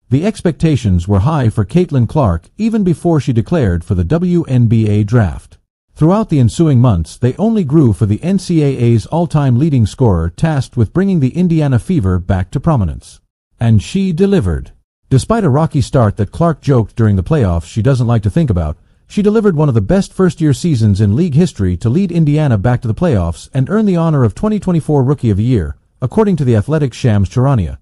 The expectations were high for Caitlin Clark even before she declared for the WNBA draft. Throughout the ensuing months, they only grew for the NCAA's all-time leading scorer tasked with bringing the Indiana Fever back to prominence. And she delivered. Despite a rocky start that Clark joked during the playoffs she doesn't like to think about, she delivered one of the best first-year seasons in league history to lead Indiana back to the playoffs and earn the honor of 2024 Rookie of the Year, according to the Athletic's Shams Charania.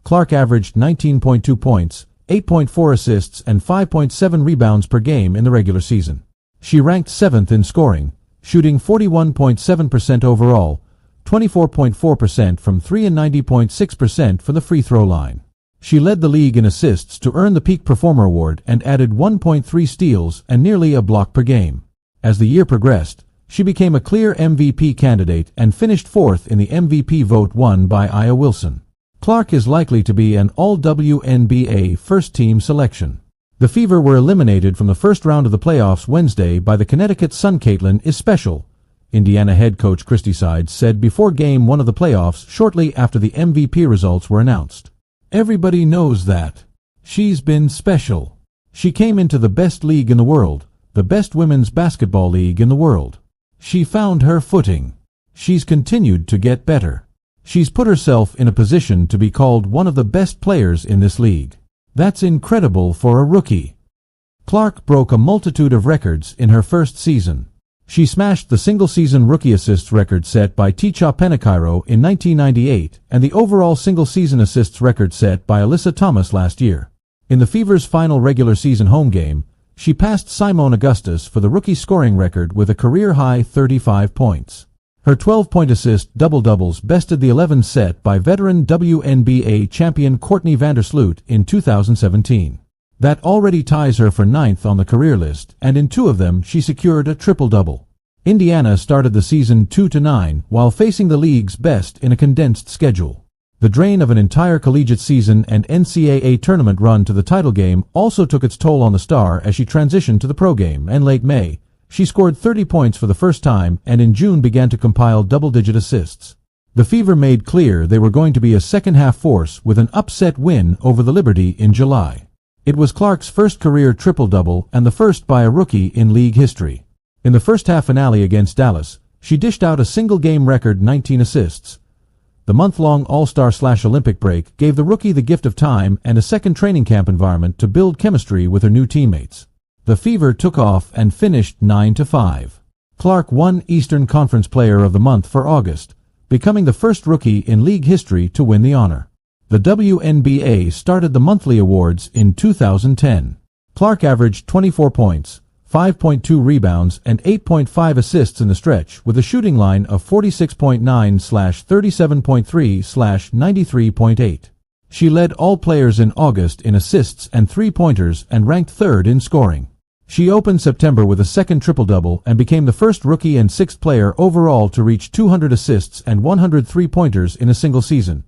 Clark averaged 19.2 points, 8.4 assists, and 5.7 rebounds per game in the regular season. She ranked 7th in scoring, shooting 41.7% overall, 24.4% from 3 and 90.6% from the free throw line. She led the league in assists to earn the Peak Performer Award and added 1.3 steals and nearly a block per game. As the year progressed, she became a clear MVP candidate and finished 4th in the MVP vote won by Aya Wilson. Clark is likely to be an all-WNBA first-team selection. The Fever were eliminated from the first round of the playoffs Wednesday by the Connecticut Sun. Caitlin is special, Indiana head coach Christy Sides said before Game 1 of the playoffs shortly after the MVP results were announced. Everybody knows that. She's been special. She came into the best league in the world, the best women's basketball league in the world. She found her footing. She's continued to get better. She's put herself in a position to be called one of the best players in this league. That's incredible for a rookie. Clark broke a multitude of records in her first season. She smashed the single-season rookie assists record set by Ticha Penicairo in 1998 and the overall single-season assists record set by Alyssa Thomas last year. In the Fever's final regular season home game, she passed Simone Augustus for the rookie scoring record with a career-high 35 points. Her 12-point assist double-doubles bested the 11 set by veteran WNBA champion Courtney Vandersloot in 2017. That already ties her for 9th on the career list, and in 2 of them she secured a triple-double. Indiana started the season 2-9 while facing the league's best in a condensed schedule. The drain of an entire collegiate season and NCAA tournament run to the title game also took its toll on the star as she transitioned to the pro game, and late May, she scored 30 points for the first time and in June began to compile double-digit assists. The Fever made clear they were going to be a second-half force with an upset win over the Liberty in July. It was Clark's first career triple-double and the first by a rookie in league history. In the first-half finale against Dallas, she dished out a single-game record 19 assists. The month-long All-Star/Olympic break gave the rookie the gift of time and a second training camp environment to build chemistry with her new teammates. The Fever took off and finished 9-5. Clark won Eastern Conference Player of the Month for August, becoming the first rookie in league history to win the honor. The WNBA started the monthly awards in 2010. Clark averaged 24 points, 5.2 rebounds, and 8.5 assists in the stretch with a shooting line of 46.9/37.3/93.8. She led all players in August in assists and three-pointers and ranked 3rd in scoring. She opened September with a second triple-double and became the first rookie and 6th player overall to reach 200 assists and 100 three-pointers in a single season.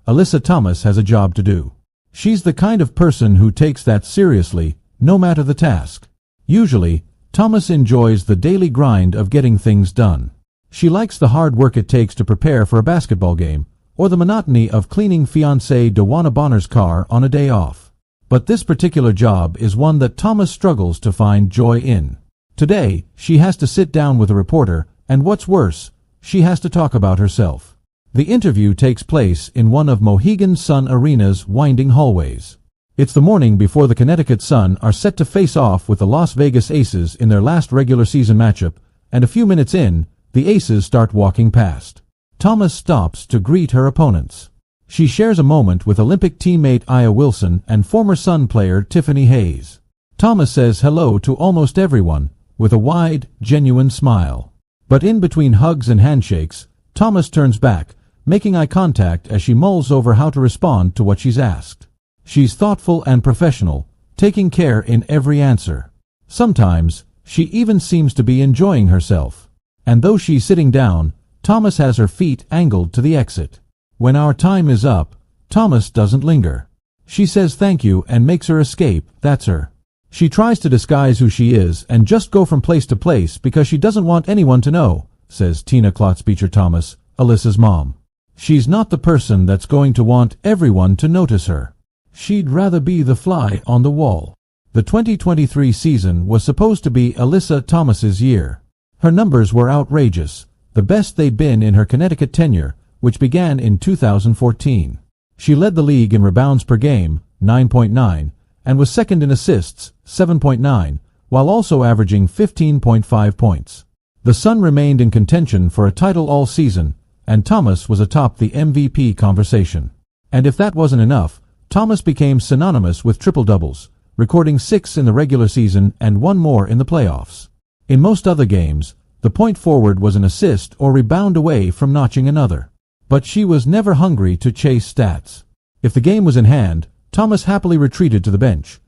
Alyssa Thomas has a job to do. She's the kind of person who takes that seriously, no matter the task. Usually, Thomas enjoys the daily grind of getting things done. She likes the hard work it takes to prepare for a basketball game, or the monotony of cleaning fiancée Dewana Bonner's car on a day off. But this particular job is one that Thomas struggles to find joy in. Today, she has to sit down with a reporter, and what's worse, she has to talk about herself. The interview takes place in one of Mohegan Sun Arena's winding hallways. It's the morning before the Connecticut Sun are set to face off with the Las Vegas Aces in their last regular season matchup, and a few minutes in, the Aces start walking past. Thomas stops to greet her opponents. She shares a moment with Olympic teammate Aya Wilson and former Sun player Tiffany Hayes. Thomas says hello to almost everyone, with a wide, genuine smile. But in between hugs and handshakes, Thomas turns back, making eye contact as she mulls over how to respond to what she's asked. She's thoughtful and professional, taking care in every answer. Sometimes, she even seems to be enjoying herself. And though she's sitting down, Thomas has her feet angled to the exit. When our time is up, Thomas doesn't linger. She says thank you and makes her escape, that's her. She tries to disguise who she is and just go from place to place because she doesn't want anyone to know, says Tina Klotzbeecher Thomas, Alyssa's mom. She's not the person that's going to want everyone to notice her. She'd rather be the fly on the wall. The 2023 season was supposed to be Alyssa Thomas's year. Her numbers were outrageous, the best they'd been in her Connecticut tenure, which began in 2014. She led the league in rebounds per game, 9.9, and was second in assists, 7.9, while also averaging 15.5 points. The Sun remained in contention for a title all season, and Thomas was atop the MVP conversation. And if that wasn't enough, Thomas became synonymous with triple-doubles, recording 6 in the regular season and 1 more in the playoffs. In most other games, the point forward was an assist or rebound away from notching another. But she was never hungry to chase stats. If the game was in hand, Thomas happily retreated to the bench.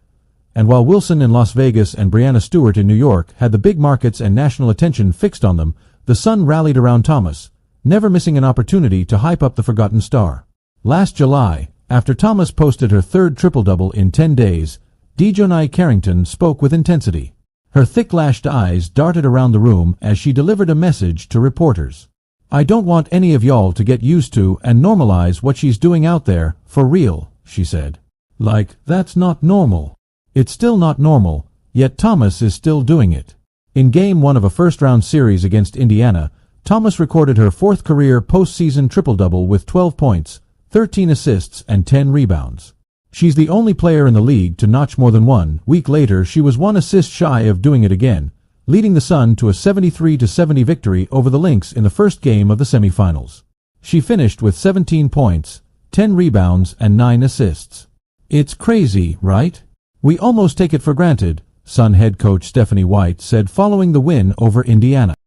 And while Wilson in Las Vegas and Breanna Stewart in New York had the big markets and national attention fixed on them, the Sun rallied around Thomas, never missing an opportunity to hype up the forgotten star. Last July, after Thomas posted her third triple-double in 10 days, Dejounte Carrington spoke with intensity. Her thick-lashed eyes darted around the room as she delivered a message to reporters. "I don't want any of y'all to get used to and normalize what she's doing out there, for real," she said. Like, that's not normal. It's still not normal, yet Thomas is still doing it. In Game 1 of a first-round series against Indiana, Thomas recorded her 4th career postseason triple-double with 12 points, 13 assists, and 10 rebounds. She's the only player in the league to notch more than 1. Week later, she was 1 assist shy of doing it again, leading the Sun to a 73-70 victory over the Lynx in the first game of the semifinals. She finished with 17 points, 10 rebounds, and 9 assists. It's crazy, right? We almost take it for granted, Sun head coach Stephanie White said following the win over Indiana.